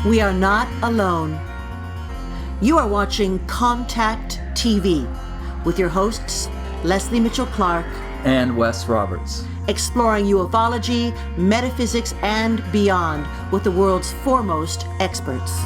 We are not alone. You are watching Contact TV with your hosts, Leslie Mitchell Clark and Wes Roberts, exploring ufology, metaphysics, and beyond with the world's foremost experts.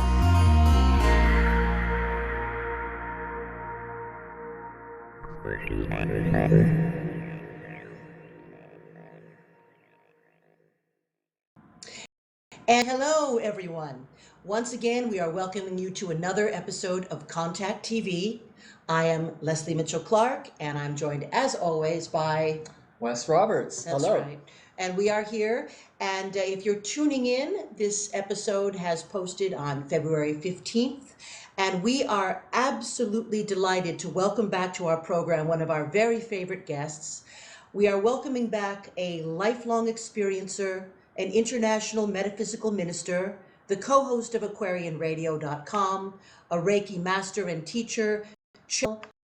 And hello, everyone. Once again, we are welcoming you to another episode of Contact TV. I am Leslie Mitchell Clark, and I'm joined, as always, by Wes Roberts. That's Hello. right. And we are here. And if you're tuning in, this episode has posted on February 15th. And we are absolutely delighted to welcome back to our program one of our very favorite guests. We are welcoming back a lifelong experiencer, an international metaphysical minister, the co-host of AquarianRadio.com, a Reiki master and teacher,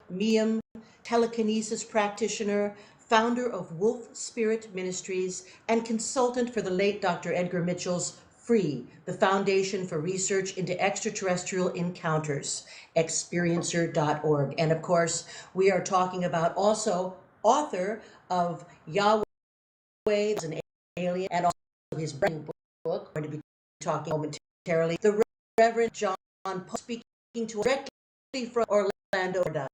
medium, telekinesis practitioner, founder of Wolf Spirit Ministries, and consultant for the late Dr. Edgar Mitchell's FREE, the Foundation for Research into Extraterrestrial Encounters, experiencer.org. And of course, we are talking about also author of Yahweh as an Alien, and also his brand new book, we're going to be talking momentarily, the Reverend John Polk, speaking to us directly from Orlando, Florida.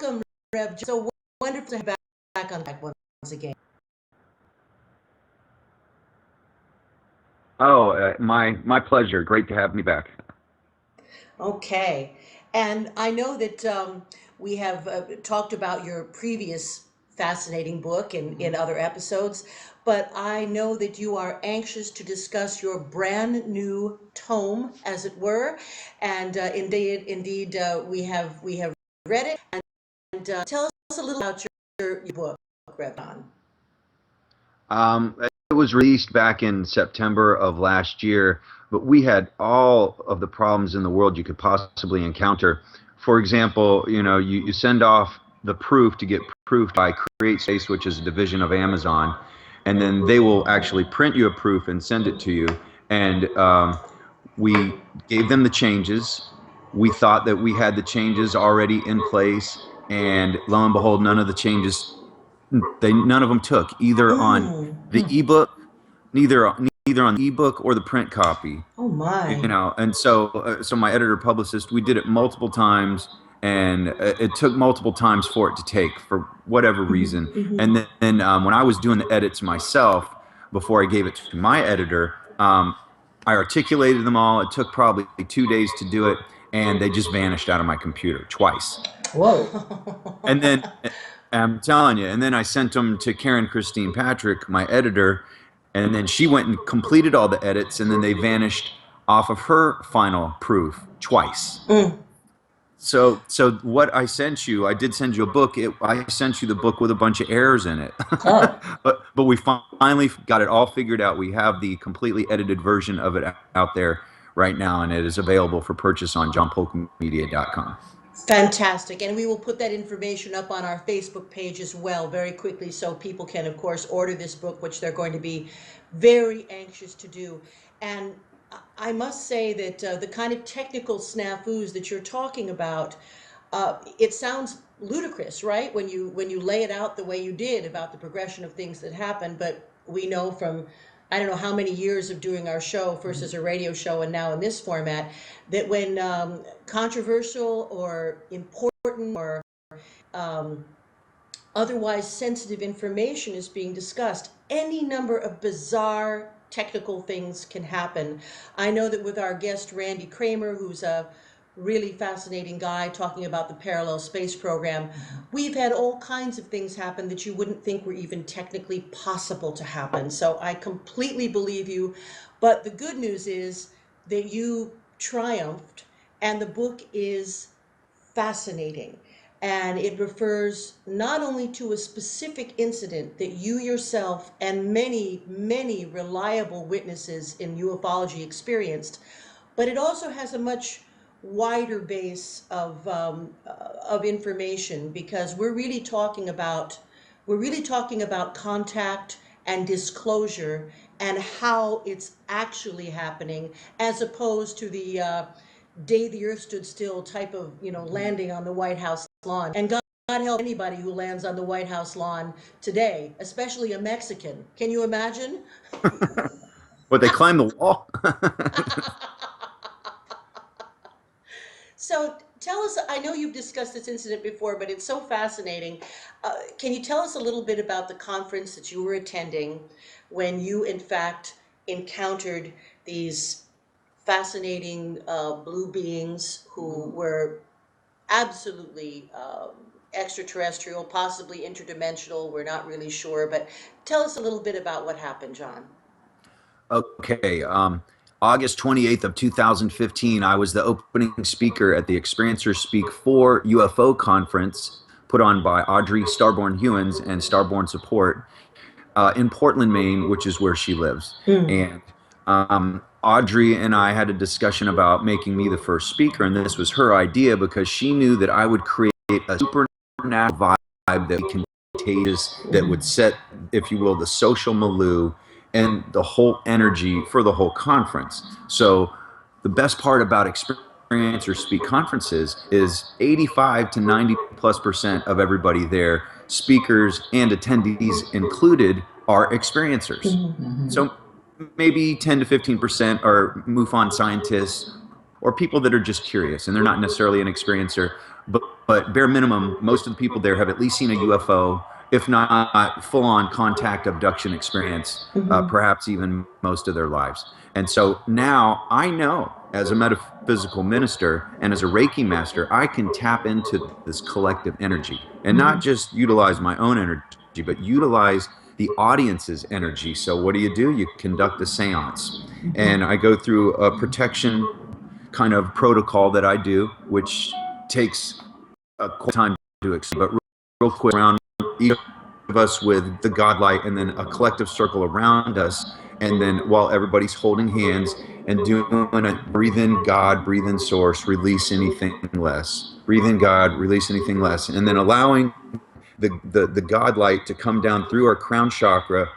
Welcome, Rev. So wonderful to have you back on back once again. Oh, my pleasure. Great to have me back. Okay. And I know that we have talked about your previous fascinating book in other episodes, but I know that you are anxious to discuss your brand new tome, as it were. And indeed, we have read it. And tell us a little about your book, Rev. It was released back in September of last year, but we had all of the problems in the world you could possibly encounter. For example, you send off the proof to get proof by CreateSpace, which is a division of Amazon, and then they will actually print you a proof and send it to you. And we gave them the changes. We thought that we had the changes already in place, and lo and behold, none of the changes, none of them took, either on the ebook, neither on the ebook or the print copy. Oh my! And so my editor publicist, we did it multiple times, and it took multiple times for it to take for whatever reason. And then when I was doing the edits myself, before I gave it to my editor, I articulated them all. It took probably 2 days to do it, and they just vanished out of my computer twice. Whoa! And then I'm telling you, and then I sent them to Karen Christine Patrick, my editor, and then she went and completed all the edits, and then they vanished off of her final proof twice. So what I sent you, I did send you a book. I sent you the book with a bunch of errors in it. but we finally got it all figured out. We have the completely edited version of it out there right now, and it is available for purchase on johnpolkmedia.com. Fantastic. And we will put that information up on our Facebook page as well very quickly, so people can, of course, order this book, which they're going to be very anxious to do. And I must say that the kind of technical snafus that you're talking about, it sounds ludicrous, right? When you lay it out the way you did about the progression of things that happen. But we know from I don't know how many years of doing our show, first as a radio show and now in this format, that when controversial or important or otherwise sensitive information is being discussed, any number of bizarre technical things can happen. I know that with our guest Randy Kramer, who's a really fascinating guy talking about the parallel space program, we've had all kinds of things happen that you wouldn't think were even technically possible to happen. So I completely believe you. But the good news is that you triumphed, and the book is fascinating. And it refers not only to a specific incident that you yourself and many, many reliable witnesses in ufology experienced, but it also has a much wider base of information, because we're really talking about contact and disclosure and how it's actually happening, as opposed to the day the earth stood still type of, landing on the White House lawn. And God help anybody who lands on the White House lawn today, especially a Mexican. Can you imagine? But they climb the wall. So tell us, I know you've discussed this incident before, but it's so fascinating. Can you tell us a little bit about the conference that you were attending when you, in fact, encountered these fascinating blue beings who were absolutely extraterrestrial, possibly interdimensional? We're not really sure, but tell us a little bit about what happened, John. Okay. August 28th of 2015, I was the opening speaker at the Experiencer Speak 4 UFO conference put on by Audrey Starborn Hewins and Starborn Support in Portland, Maine, which is where she lives. And Audrey and I had a discussion about making me the first speaker, and this was her idea because she knew that I would create a supernatural vibe that would be contagious, that would set, if you will, the social milieu and the whole energy for the whole conference. So the best part about Experience or Speak conferences is 85 to 90+% of everybody there, speakers and attendees included, are experiencers. So maybe 10 to 15% are MUFON scientists or people that are just curious and they're not necessarily an experiencer, but bare minimum, most of the people there have at least seen a UFO, if not full-on contact abduction experience, perhaps even most of their lives. And so now I know, as a metaphysical minister and as a Reiki master, I can tap into this collective energy and not just utilize my own energy, but utilize the audience's energy. So what do? You conduct a seance. And I go through a protection kind of protocol that I do, which takes a time to explain, but real quick, around each of us with the God light and then a collective circle around us. And then while everybody's holding hands and doing it, breathe in God, breathe in source, release anything less. Breathe in God, release anything less. And then allowing the God light to come down through our crown chakra,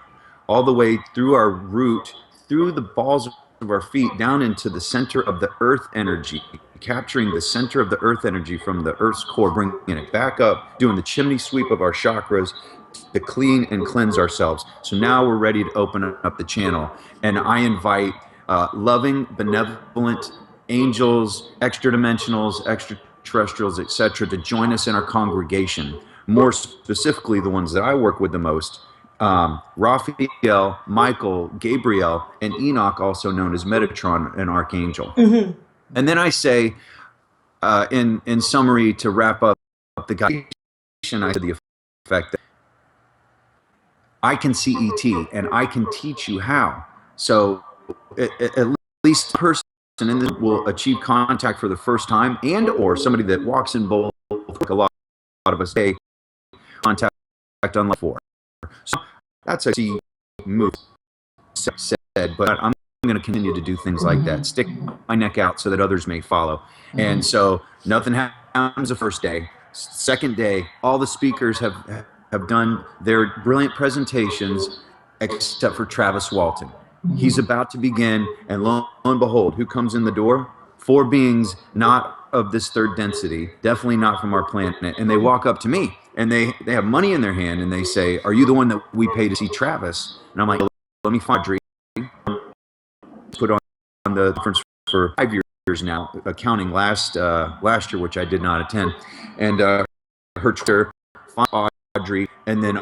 all the way through our root, through the balls of our feet, down into the center of the earth energy, capturing the center of the earth energy from the earth's core, bringing it back up, doing the chimney sweep of our chakras to clean and cleanse ourselves. So now we're ready to open up the channel. And I invite loving, benevolent angels, extra dimensionals, extraterrestrials, etc., to join us in our congregation. More specifically, the ones that I work with the most: Raphael, Michael, Gabriel, and Enoch, also known as Metatron, an archangel. And then I say, in summary, to wrap up the guidance, I said the effect that I can see ET and I can teach you how. So at least a person in this will achieve contact for the first time, and or somebody that walks in both, like a lot of us say, contact unlike before. So that's a key move said, but I'm going to continue to do things like that, stick my neck out so that others may follow. And so nothing happens the first day. Second day, all the speakers have done their brilliant presentations except for Travis Walton. He's about to begin, and lo and behold, who comes in the door? Four beings not of this third density, definitely not from our planet, and they walk up to me, and they have money in their hand, and they say, "Are you the one that we pay to see Travis?" And I'm like, "Let me find Audrey." Put on the conference for 5 years now, accounting last year, which I did not attend, and her Twitter, Audrey, and then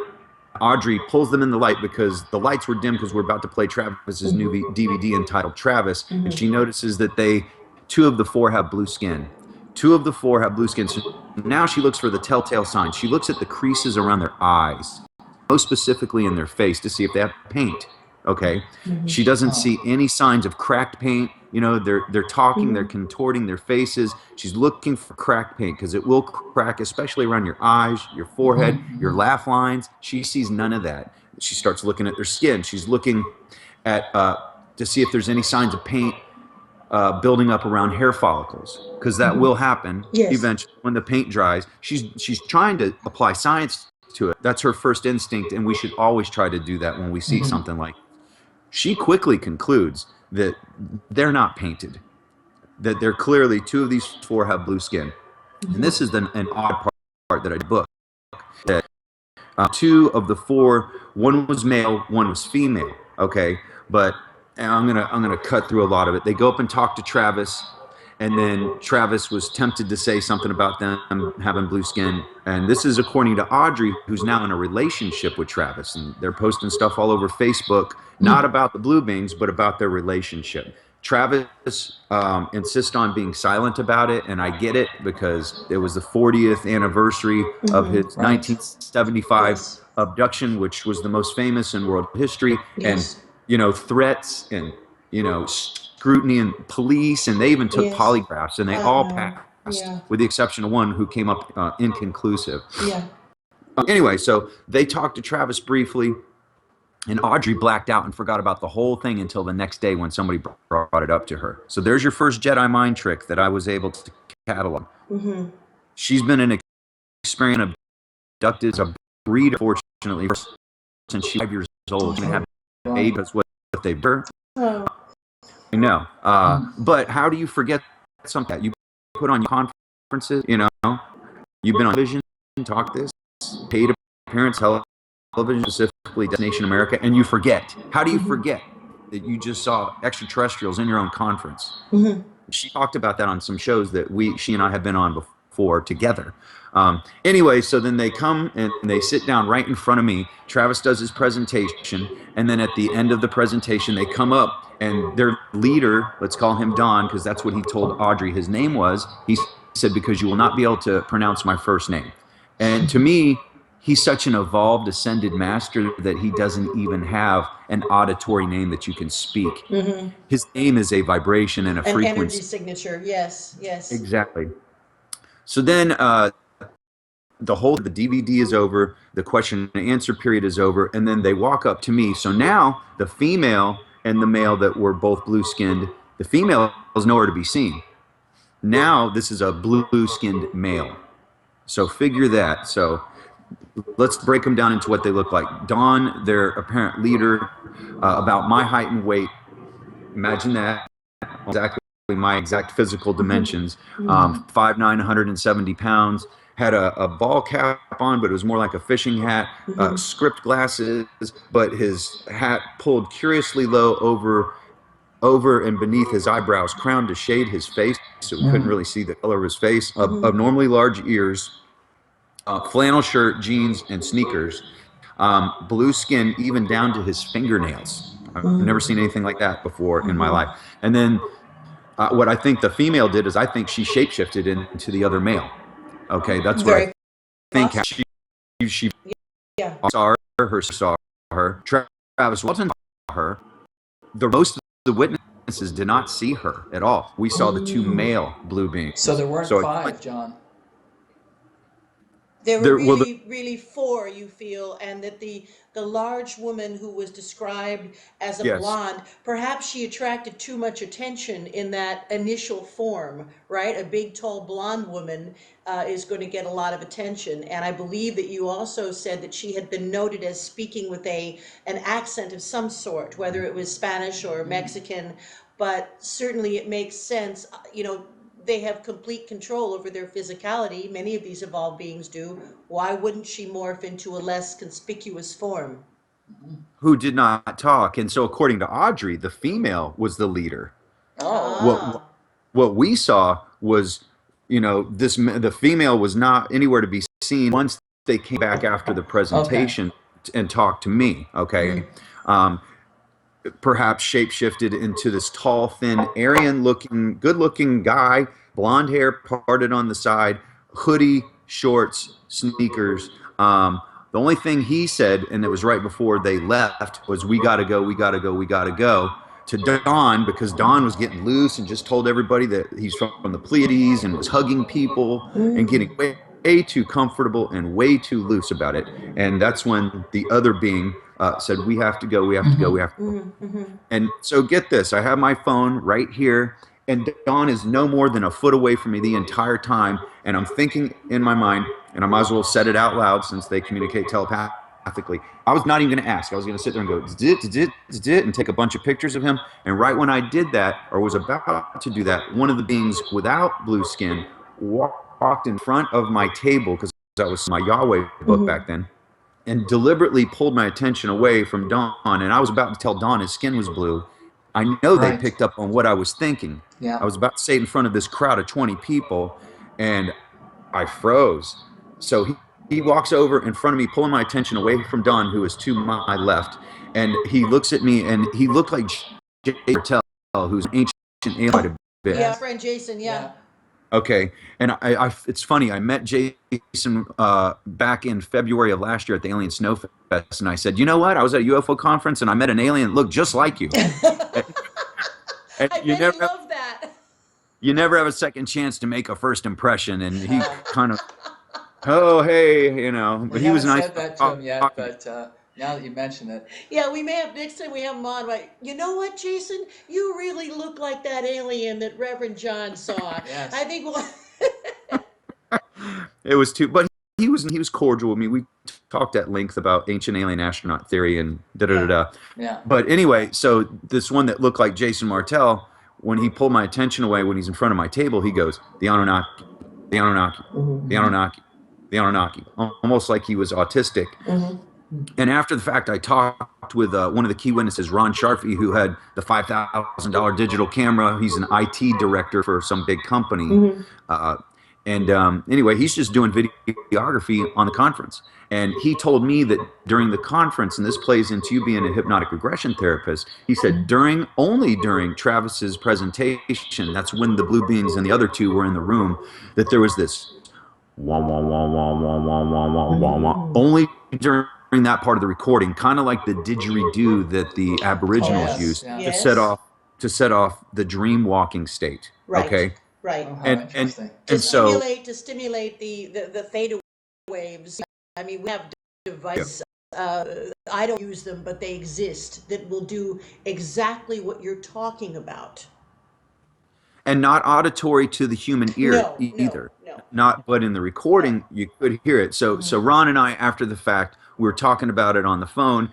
Audrey pulls them in the light because the lights were dim because we're about to play Travis's new DVD entitled Travis, and she notices that two of the four have blue skin. Two of the four have blue skin. So now she looks for the telltale signs. She looks at the creases around their eyes, most specifically in their face, to see if they have paint. Okay, she doesn't see any signs of cracked paint. You know, they're talking, they're contorting their faces. She's looking for cracked paint because it will crack, especially around your eyes, your forehead, your laugh lines. She sees none of that. She starts looking at their skin. She's looking at to see if there's any signs of paint building up around hair follicles, because that will happen eventually when the paint dries. She's trying to apply science to it. That's her first instinct, and we should always try to do that when we see Mm-hmm. something like. She quickly concludes that they're not painted, that they're clearly two of these four have blue skin, and this is an odd part that I book. That two of the four, one was male, one was female. Okay, but I'm gonna cut through a lot of it. They go up and talk to Travis, and then Travis was tempted to say something about them having blue skin, and this is according to Audrey, who's now in a relationship with Travis, and they're posting stuff all over Facebook, not about the blue beings, but about their relationship. Travis insists on being silent about it, and I get it because it was the 40th anniversary of his Right. 1975 Yes. abduction, which was the most famous in world history, and Yes. threats and scrutiny and police, and they even took Yes. polygraphs, and they all passed, Yeah. with the exception of one who came up inconclusive. Yeah. Anyway, so they talked to Travis briefly. And Audrey blacked out and forgot about the whole thing until the next day when somebody brought it up to her. So there's your first Jedi mind trick that I was able to catalog. She's been an experiment abducted as a breeder, fortunately, since she's 5 years old. She had babies what they were. Oh. I know. But how do you forget something that you put on your conferences? You've been on television, talk this, paid appearance, television, specifically Destination America, and you forget. How do you forget that you just saw extraterrestrials in your own conference? She talked about that on some shows that she and I have been on before together. Anyway, so then they come and they sit down right in front of me. Travis does his presentation, and then at the end of the presentation, they come up, and their leader, let's call him Don, because that's what he told Audrey his name was. He said, because you will not be able to pronounce my first name. And to me, he's such an evolved, ascended master that he doesn't even have an auditory name that you can speak. His name is a vibration and a An frequency. energy signature. Yes. Yes. Exactly. So then the DVD is over, the question and answer period is over, and then they walk up to me. So now the female and the male that were both blue-skinned, the female is nowhere to be seen. Now this is a blue-skinned male. So figure that. So let's break them down into what they look like. Dawn, their apparent leader, about my height and weight. Imagine that. Exactly my exact physical dimensions. 5'9", 170 pounds. Had a ball cap on, but it was more like a fishing hat. Script glasses, but his hat pulled curiously low over and beneath his eyebrows, crowned to shade his face, so we couldn't really see the color of his face. Abnormally large ears. Flannel shirt, jeans, and sneakers. Blue skin even down to his fingernails. I've never seen anything like that before in my life. And then what I think the female did is I think she shapeshifted into the other male. Okay, that's what I think. She Yeah. saw her. Travis Walton saw her. Most of the witnesses did not see her at all. We saw the two male blue beings. So there weren't five, John. There were really four, you feel, and that the large woman who was described as a blonde, perhaps she attracted too much attention in that initial form, right? A big, tall, blonde woman is going to get a lot of attention. And I believe that you also said that she had been noted as speaking with an accent of some sort, whether it was Spanish or Mexican, but certainly it makes sense, they have complete control over their physicality. Many of these evolved beings do. Why wouldn't she morph into a less conspicuous form? Who did not talk. And so according to Audrey, the female was the leader. What we saw was, the female was not anywhere to be seen once they came back after the presentation and talked to me. Okay. Perhaps shapeshifted into this tall, thin, Aryan-looking, good-looking guy, blonde hair parted on the side, hoodie, shorts, sneakers. The only thing he said, and it was right before they left, was, "We gotta go, we gotta go, we gotta go," to Dawn, because Dawn was getting loose and just told everybody that he's from the Pleiades and was hugging people and getting way too comfortable and way too loose about it. And that's when the other being said, "We have to go, we have to go, we have to go." And so get this, I have my phone right here, and Dawn is no more than a foot away from me the entire time. And I'm thinking in my mind, and I might as well set it out loud since they communicate telepathically. I was not even going to ask. I was going to sit there and go zit, zit, zit, and take a bunch of pictures of him. And right when I did that, or was about to do that, one of the beings without blue skin walked in front of my table, because that was my Yahweh book back then, and deliberately pulled my attention away from Dawn. And I was about to tell Dawn his skin was blue. I know they picked up on what I was thinking. Yeah. I was about to say it in front of this crowd of 20 people, and I froze. So he walks over in front of me, pulling my attention away from Dawn, who is to my left. And he looks at me, and he looked like Jay Martell, who's an ancient alien. Yeah, friend Jason, yeah. Okay, and it's funny. I met Jason back in February of last year at the Alien Snowfest, and I said, you know what? I was at a UFO conference, and I met an alien that looked just like you. And I you bet he never, loved that. you never have a second chance to make a first impression, and he kind of, oh hey, you know, but he was nice. Said that to him yet, but now that you mention it, Yeah, we may have next time we have him on. Like, you know what, Jason? You really look like that alien that Reverend John saw. Yes. I think. It was too, but he was cordial with me. We talked at length about ancient alien astronaut theory and da da da da. Yeah. But anyway, so this one that looked like Jason Martell, when he pulled my attention away when he's in front of my table, he goes, the Anunnaki, the Anunnaki, the Anunnaki, the Anunnaki, almost like he was autistic. And after the fact, I talked with one of the key witnesses, Ron Sharfy, who had the $5,000 digital camera. He's an IT director for some big company. Anyway, he's just doing videography on the conference. And he told me that during the conference, and this plays into you being a hypnotic regression therapist, he said only during Travis's presentation, that's when the blue beings and the other two were in the room, that there was this wah, wah, wah, wah, wah, wah, wah, wah, wah, wah, only during that part of the recording, kind of like the didgeridoo that the Aboriginals used to set off the dream walking state. Right. Okay. Right. Oh, And so to stimulate the theta waves. I mean, we have devices. I don't use them, but they exist that will do exactly what you're talking about. And not auditory to the human ear either. Not, but in the recording you could hear it. So Ron and I, after the fact, we were talking about it on the phone,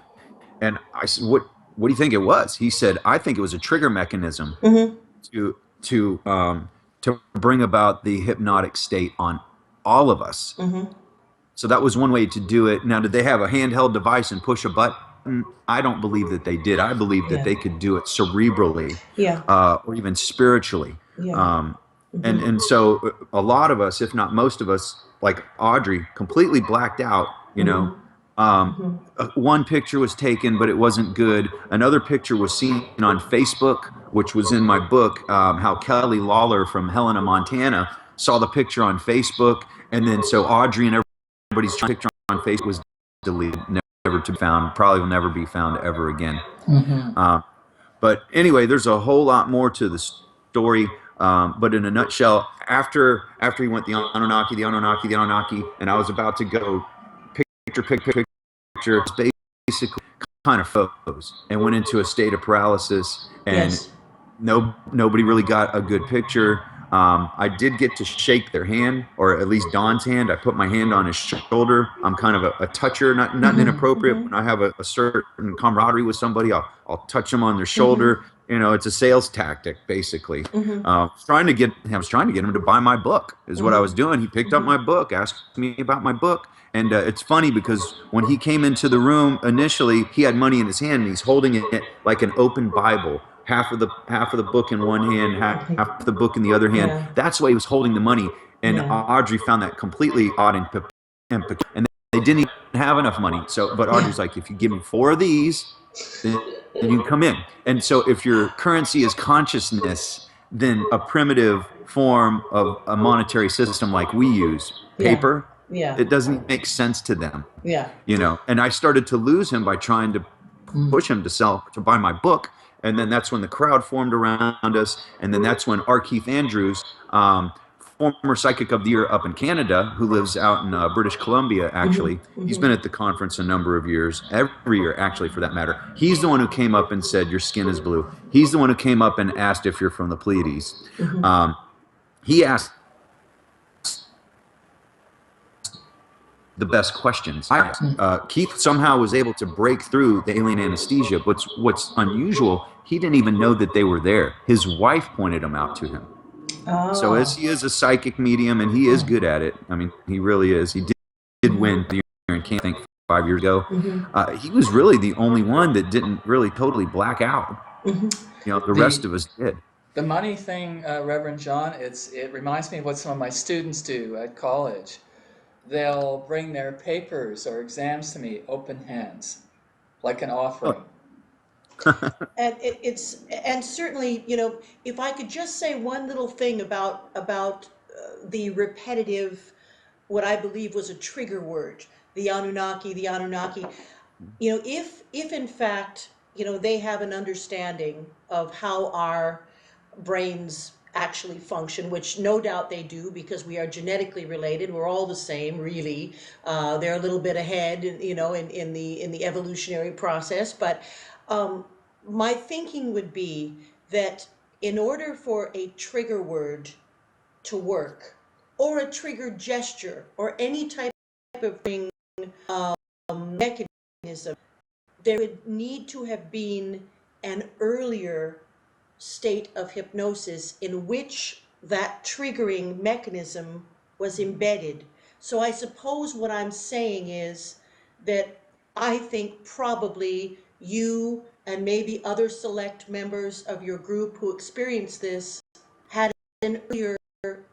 and I said, "What do you think it was?" He said, "I think it was a trigger mechanism to bring about the hypnotic state on all of us." So that was one way to do it. Now, did they have a handheld device and push a button? I don't believe that they did. I believe that they could do it cerebrally, or even spiritually. And so a lot of us, if not most of us, like Audrey, completely blacked out. You know, one picture was taken, but it wasn't good. Another picture was seen on Facebook, which was in my book, how Kelly Lawler from Helena, Montana, saw the picture on Facebook, and then so Audrey and everybody's picture on Facebook was deleted, never to be found, probably will never be found ever again. But anyway, there's a whole lot more to the story. But in a nutshell, after he went the Anunnaki, the Anunnaki, the Anunnaki, and I was about to go picture, basically kind of froze and went into a state of paralysis, and nobody really got a good picture. I did get to shake their hand, or at least Don's hand. I put my hand on his shoulder. I'm kind of a toucher, not inappropriate. When I have a certain camaraderie with somebody, I'll touch them on their shoulder. You know, it's a sales tactic, basically. I was trying to get him to buy my book, is what I was doing. He picked up my book, asked me about my book. And it's funny because when he came into the room initially, he had money in his hand, and he's holding it like an open Bible. Half of the book in one hand, half the book in the other hand. That's the way he was holding the money. And Audrey found that completely odd and they didn't even have enough money. So, but Audrey's like, if you give me 4 of these, then you can come in. And so, if your currency is consciousness, then a primitive form of a monetary system like we use, paper, it doesn't make sense to them. You know. And I started to lose him by trying to push him to buy my book. And then that's when the crowd formed around us. And then that's when R. Keith Andrews former psychic of the year up in Canada, who lives out in British Columbia, actually. He's been at the conference a number of years, every year, actually, for that matter. He's the one who came up and said, your skin is blue. He's the one who came up and asked if you're from the Pleiades. He asked the best questions. Keith somehow was able to break through the alien anesthesia. What's unusual, he didn't even know that they were there. His wife pointed them out to him. So as he is a psychic medium, and he is good at it, I mean, he really is. He did win the year in Canada, I think 5 years ago. He was really the only one that didn't really totally black out. The rest of us did. The money thing, Reverend John, it reminds me of what some of my students do at college. They'll bring their papers or exams to me open hands, like an offering. And and certainly, if I could just say one little thing about the repetitive, what I believe was a trigger word, the Anunnaki, the Anunnaki. If in fact, they have an understanding of how our brains actually function, which no doubt they do, because we are genetically related. We're all the same, really. They're a little bit ahead, in the evolutionary process. But my thinking would be that in order for a trigger word to work, or a trigger gesture, or any type of thing, mechanism, there would need to have been an earlier state of hypnosis in which that triggering mechanism was embedded. So I suppose what I'm saying is that I think probably you and maybe other select members of your group who experienced this had an earlier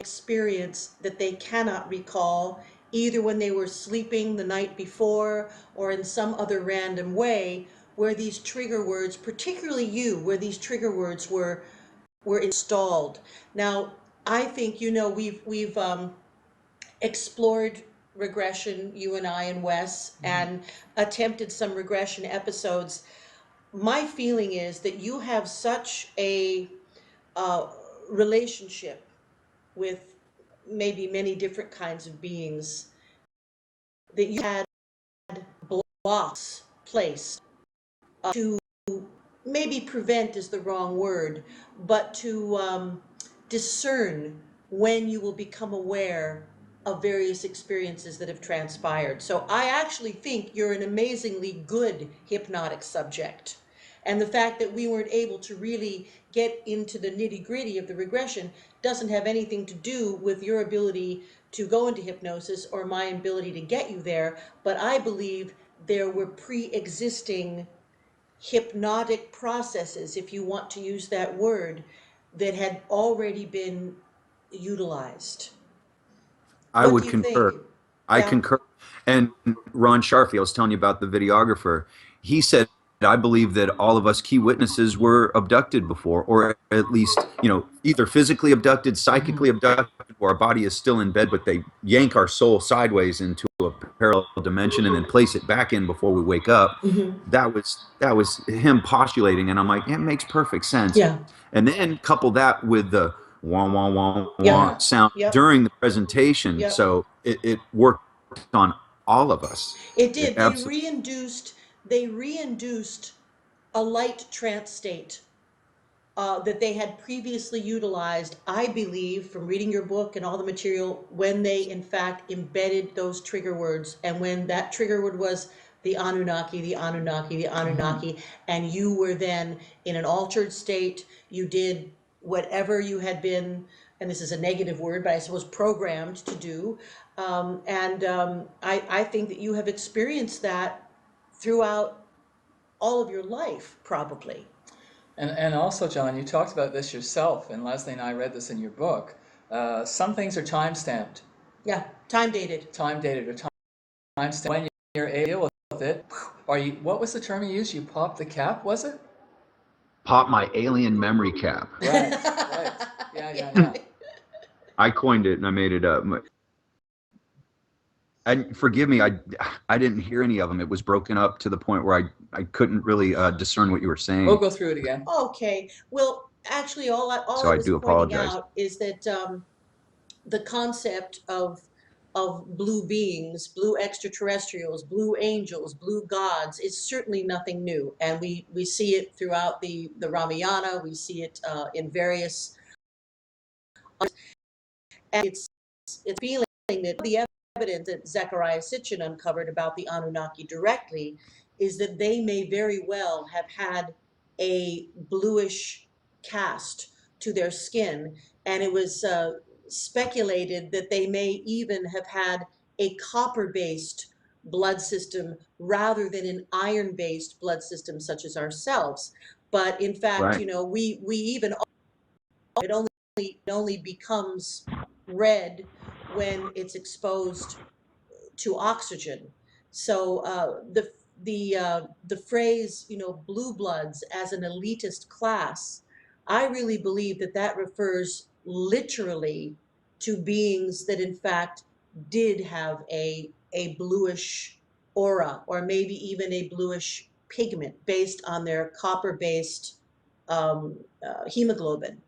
experience that they cannot recall, either when they were sleeping the night before or in some other random way, where these trigger words, particularly you, where these trigger words were installed. Now, I think we've explored regression, you and I and Wes, and attempted some regression episodes. My feeling is that you have such a relationship with maybe many different kinds of beings that you had blocks placed to, maybe prevent is the wrong word, but to discern when you will become aware of various experiences that have transpired. So I actually think you're an amazingly good hypnotic subject. And the fact that we weren't able to really get into the nitty-gritty of the regression doesn't have anything to do with your ability to go into hypnosis or my ability to get you there. But I believe there were pre-existing hypnotic processes, if you want to use that word, that had already been utilized. I What would do you concur. think? I Yeah. concur. And Ron Sharfy, I was telling you about the videographer. He said, I believe that all of us key witnesses were abducted before, or at least, either physically abducted, psychically abducted, or our body is still in bed, but they yank our soul sideways into a parallel dimension and then place it back in before we wake up. That was him postulating, and I'm like, it makes perfect sense. Yeah. And then couple that with the wah wah wah Yeah. wah sound Yep. during the presentation, Yep. so it worked on all of us. It It did. absolutely. They reinduced a light trance state that they had previously utilized, I believe, from reading your book and all the material, when they in fact embedded those trigger words, and when that trigger word was the Anunnaki, the Anunnaki, the Anunnaki, and you were then in an altered state. You did whatever you had been, and this is a negative word, but I suppose programmed to do. I think that you have experienced that throughout all of your life, probably. And also, John, you talked about this yourself, and Leslie and I read this in your book. Some things are time stamped, Yeah, time dated. time dated, or time stamped. When you're able to deal with it, or what was the term you used? You pop the cap, was it? Pop my alien memory cap. Right, right. Yeah. I coined it and I made it up. And forgive me, I didn't hear any of them. It was broken up to the point where I couldn't really discern what you were saying. We'll go through it again. Okay, well, actually, all So I I was do pointing apologize. out is that the concept of blue beings, blue extraterrestrials, blue angels, blue gods is certainly nothing new, and we see it throughout the Ramayana. We see it in various, and it's feeling that the evidence that Zechariah Sitchin uncovered about the Anunnaki directly is that they may very well have had a bluish cast to their skin, and it was speculated that they may even have had a copper-based blood system rather than an iron-based blood system such as ourselves. But in fact, Right. we even, it only becomes red when it's exposed to oxygen. So the phrase, blue bloods as an elitist class, I really believe that that refers literally to beings that in fact did have a bluish aura, or maybe even a bluish pigment based on their copper based hemoglobin.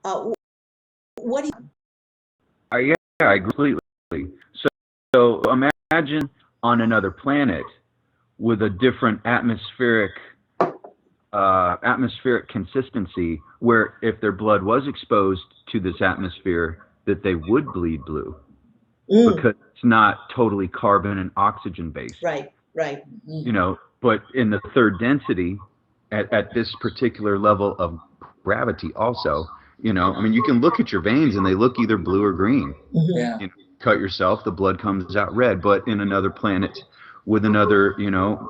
What do you? Yeah, I agree completely. So imagine on another planet with a different atmospheric consistency, where if their blood was exposed to this atmosphere, that they would bleed blue Mm, because it's not totally carbon and oxygen based. right, right. But in the third density, at this particular level of gravity, also, I mean, you can look at your veins and they look either blue or green. Mhm. Yeah. Cut yourself, the blood comes out red. But in another planet with another,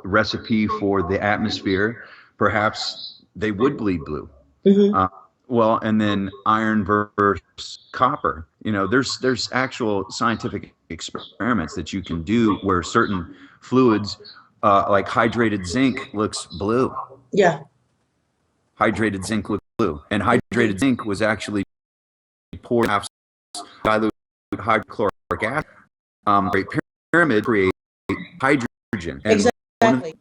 recipe for the atmosphere, perhaps they would bleed blue. Mhm. Uh, well, and then iron versus copper. There's actual scientific experiments that you can do where certain fluids, like hydrated zinc, looks blue. Yeah. Hydrated zinc looks blue, and Mhm. hydrated zinc was actually poured in dilute hydrochloric acid. Great Pyramid create hydrogen, and Exactly.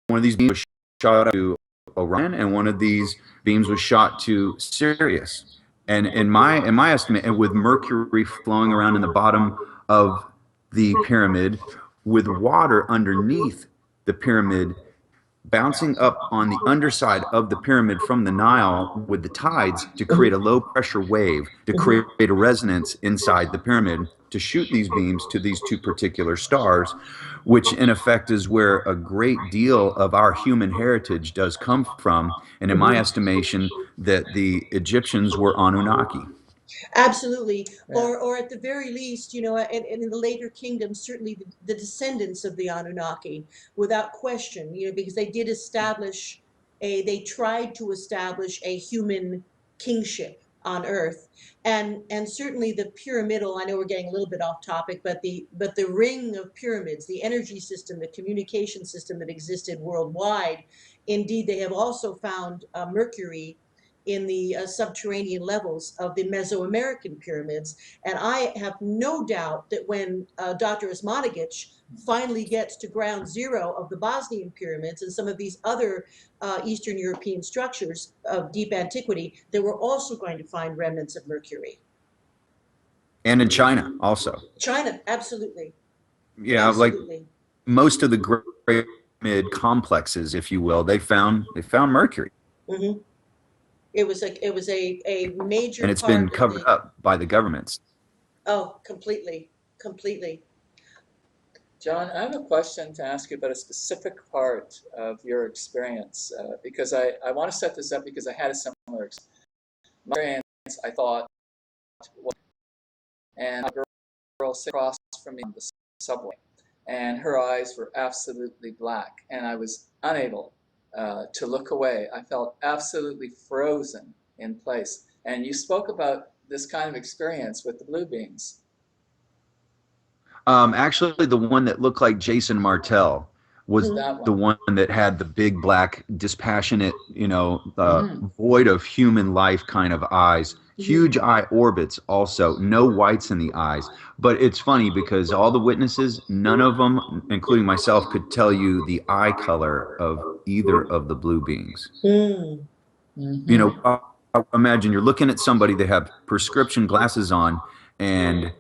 one of these beams was shot up to Orion, and one of these beams was shot to Sirius. And in my estimate, and with Mercury flowing around in the bottom of the pyramid, with water underneath the pyramid bouncing up on the underside of the pyramid from the Nile with the tides to create a low pressure wave, to Mhm. create a resonance inside the pyramid, to shoot these beams to these two particular stars, which in effect is where a great deal of our human heritage does come from. And in my Mhm. estimation, that the Egyptians were Anunnaki. Absolutely. Yeah. Or at the very least, and in the later kingdoms, certainly the descendants of the Anunnaki, without question, because they tried to establish a human kingship on Earth. And certainly the pyramidal, I know we're getting a little bit off topic, but the ring of pyramids, the energy system, the communication system that existed worldwide, indeed, they have also found Mercury in the subterranean levels of the Mesoamerican pyramids. And I have no doubt that when Dr. Osmanagich finally gets to ground zero of the Bosnian pyramids and some of these other Eastern European structures of deep antiquity, that we're also going to find remnants of Mercury. And in China also. China, absolutely, Yeah, like absolutely. most of the pyramid complexes, if you will, they found Mercury. Hmm. It was a major And it's been part of covered the. up by the governments. Oh, completely, completely. John, I have a question to ask you about a specific part of your experience, because I want to set this up because I had a similar experience. I thought, and a girl sat across from me on the subway, and her eyes were absolutely black, and I was unable to look away. I felt absolutely frozen in place. And you spoke about this kind of experience with the blue beings. Actually, the one that looked like Jason Martell was Mhm. That the one. one that had the big black, dispassionate, Mm-hmm. void of human life kind of eyes. Mhm. Huge eye orbits, also no whites in the eyes. But it's funny because all the witnesses, none of them, including myself, could tell you the eye color of either of the blue beings. Mm. You Mm-hmm. know, imagine you're looking at somebody, they have prescription glasses on, and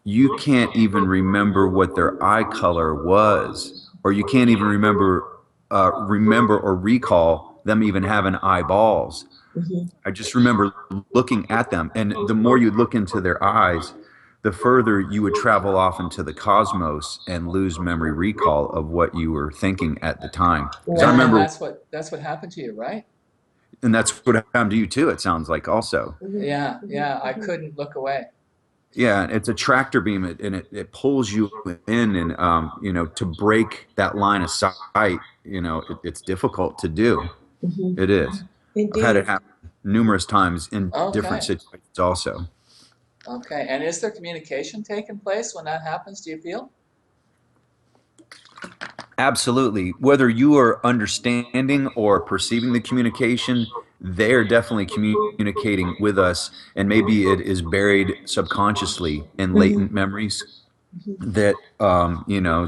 you can't even remember what their eye color was, or you can't even remember or recall them even having eyeballs. Mhm. I just remember looking at them, and the more you look into their eyes, the further you would travel off into the cosmos and lose memory recall of what you were thinking at the time. Because I And Wow. remember, that's what happened to you, right? and that's what happened to you too. It sounds like also. Mhm. Yeah, Mhm. yeah. I Mhm. couldn't look away. Yeah, it's a tractor beam, and it pulls you in, and to break that line of sight, it's difficult to do. Mhm. It is. I've had it Indeed. happen numerous times in different Okay, situations also. okay. And is there communication taking place when that happens? Do you feel? Absolutely. Whether you are understanding or perceiving the communication, they're definitely communicating with us, and maybe it is buried subconsciously in Mhm. latent memories Mhm.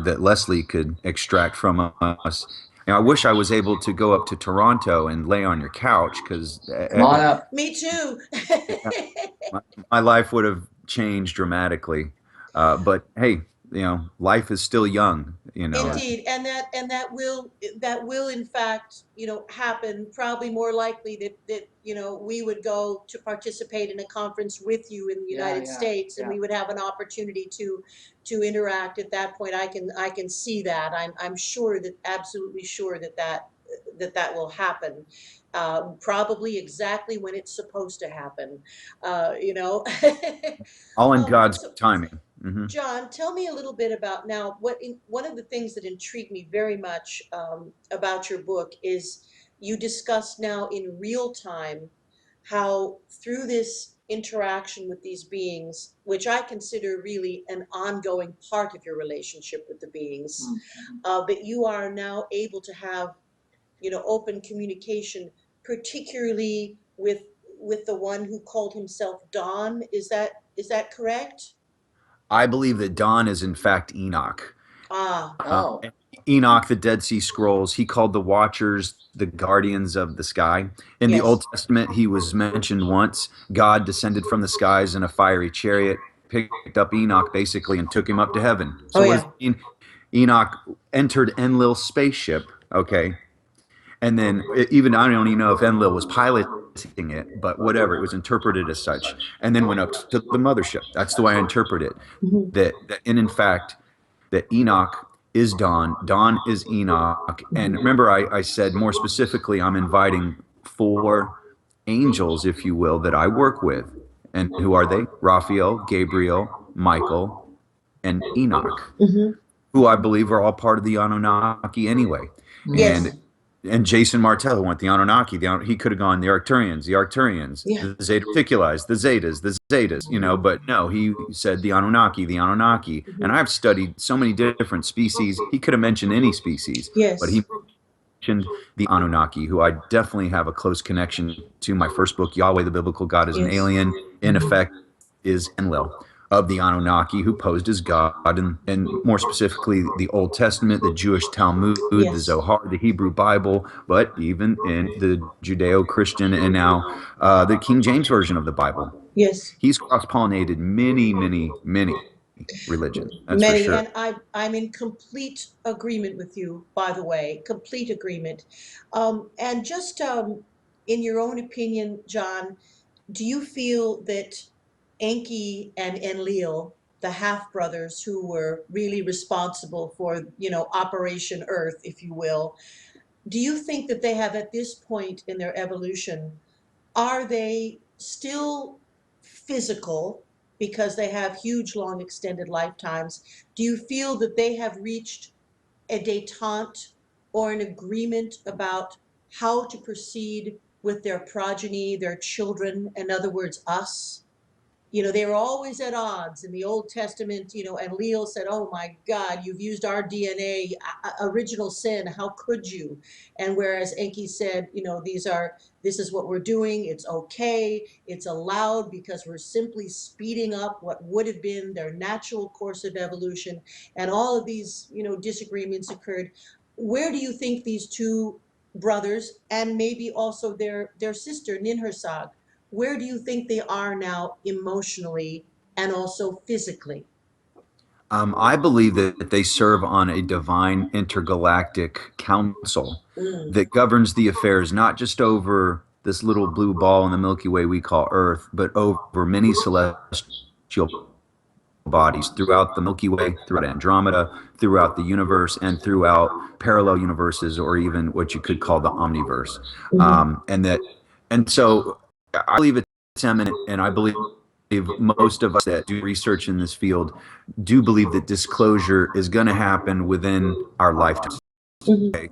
that Leslie could extract from us. I wish I was able to go up to Toronto and lay on your couch because Come on up. Me too. my, my life would have changed dramatically. But hey, life is still young. Yeah. Indeed, and that will in fact, happen. Probably more likely that we would go to participate in a conference with you in the Yeah, United yeah, States, and yeah. we would have an opportunity to interact at that point. I can see that. I'm sure that absolutely sure that will happen. Probably exactly when it's supposed to happen. You know. All in God's So timing. Hmm. John, tell me a little bit about now. One of the things that intrigued me very much about your book is you discuss now in real time how through this interaction with these beings, which I consider really an ongoing part of your relationship with the beings, Mm-hmm. that you are now able to have open communication, particularly with the one who called himself Don. Is that correct? I believe that Don is in fact Enoch. Ah. Oh, And Enoch, the Dead Sea Scrolls, he called the Watchers the guardians of the sky. In the Old Yes. Testament, he was mentioned once. God descended from the skies in a fiery chariot, picked up Enoch basically, and took him up to heaven. Oh So, what does yeah. it mean? Enoch entered Enlil's spaceship, okay? And then, even I don't even know if Enlil was piloting it, but whatever, it was interpreted as such. And then went up to the mothership. That's the way I interpret it. Mhm. And in fact, that Enoch is Don, Don is Enoch. And Mhm. remember, I said more specifically, I'm inviting four angels, if you will, that I work with. And who are they? Raphael, Gabriel, Michael, and Enoch, Mhm. who I believe are all part of the Anunnaki anyway. mm-hmm. And Yes. Jason Martell went the Anunnaki. He could have gone the Arcturians, Yeah. the Zeta Reticulis, the Zetas, but no, he said the Anunnaki. And Mhm. I've studied so many different species. He could have mentioned any species, but he Yes. mentioned the Anunnaki, who I definitely have a close connection to. My first book, Yahweh, the Biblical God is an Yes. Alien, in Mhm. effect, is Enlil of the Anunnaki, who posed as God, and more specifically, the Old Testament, the Jewish Talmud, the Yes. Zohar, the Hebrew Bible, but even in the Judeo Christian and now the King James Version of the Bible. Yes. He's cross pollinated many, many, many religions, that's for Many, sure. and I'm in complete agreement with you, by the way, complete agreement. And just in your own opinion, John, do you feel that Enki and Enlil, the half brothers who were really responsible for, Operation Earth, if you will, do you think that they have at this point in their evolution, are they still physical because they have huge, long, extended lifetimes? Do you feel that they have reached a detente or an agreement about how to proceed with their progeny, their children, in other words, us? They were always at odds in the Old Testament, and Leal said, "Oh my God, you've used our DNA, original sin. How could you?" And whereas Enki said, this is what we're doing. It's okay. It's allowed because we're simply speeding up what would have been their natural course of evolution. And all of these, disagreements occurred. Where do you think these two brothers and maybe also their sister Ninhursag, where do you think they are now emotionally and also physically? I believe that they serve on a divine intergalactic council Mm. that governs the affairs not just over this little blue ball in the Milky Way we call Earth, but over many celestial bodies throughout the Milky Way, throughout Andromeda, throughout the universe, and throughout parallel universes, or even what you could call the omniverse. Mhm. And so I believe it's eminent, and I believe most of us that do research in this field do believe that disclosure is going to happen within our lifetime. Mhm.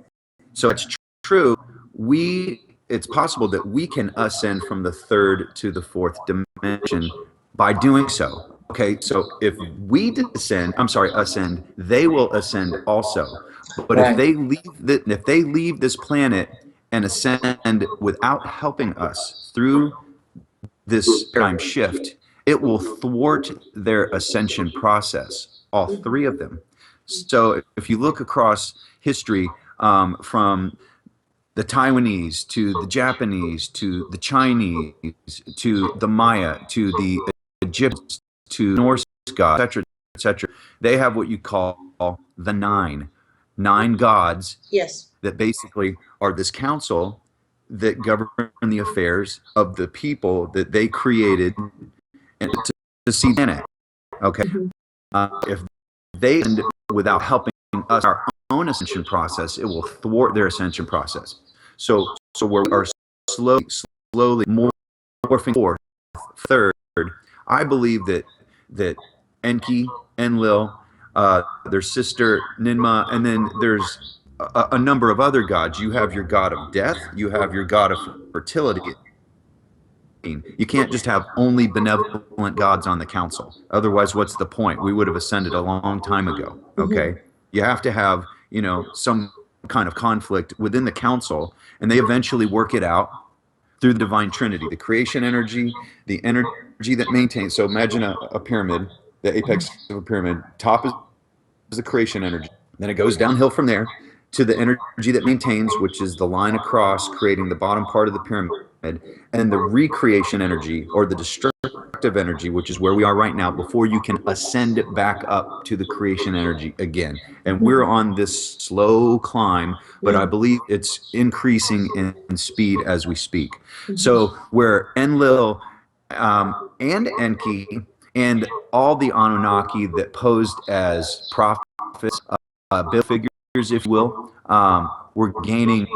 So it's true. We it's possible that we can ascend from the third to the fourth dimension by doing so. Okay, so if we descend, I'm sorry, ascend, they will ascend also. But Right. if they leave this planet and ascend without helping us through this paradigm shift, it will thwart their ascension process, all three of them. So if you look across history, from the Taiwanese to the Japanese to the Chinese to the Maya to the Egyptians to Norse gods, etc., etc., they have what you call the nine gods Yes. that basically are this council that govern the affairs of the people that they created and to see in it. Okay, Mhm. if they end without helping us our own ascension process, it will thwart their ascension process. So where we are slowly morphing forth third, I believe that Enki, Enlil, their sister Ninma, and then there's a number of other gods. You have your god of death, you have your god of fertility. You can't just have only benevolent gods on the council. Otherwise, what's the point? We would have ascended a long time ago. Mhm. Okay. You have to have, some kind of conflict within the council, and they eventually work it out through the divine trinity, the creation energy, the energy that maintains. So imagine a pyramid, the apex of a pyramid. Top is the creation energy. Then it goes downhill from there to the energy that maintains, which is the line across, creating the bottom part of the pyramid, and the recreation energy or the destructive energy, which is where we are right now, before you can ascend back up to the creation energy again. And we're Mhm. on this slow climb, but I Mm. believe it's increasing in speed as we speak. Mhm. So where Enlil and Enki and all the Anunnaki that posed as prophets, biblical figures, if you will, we're gaining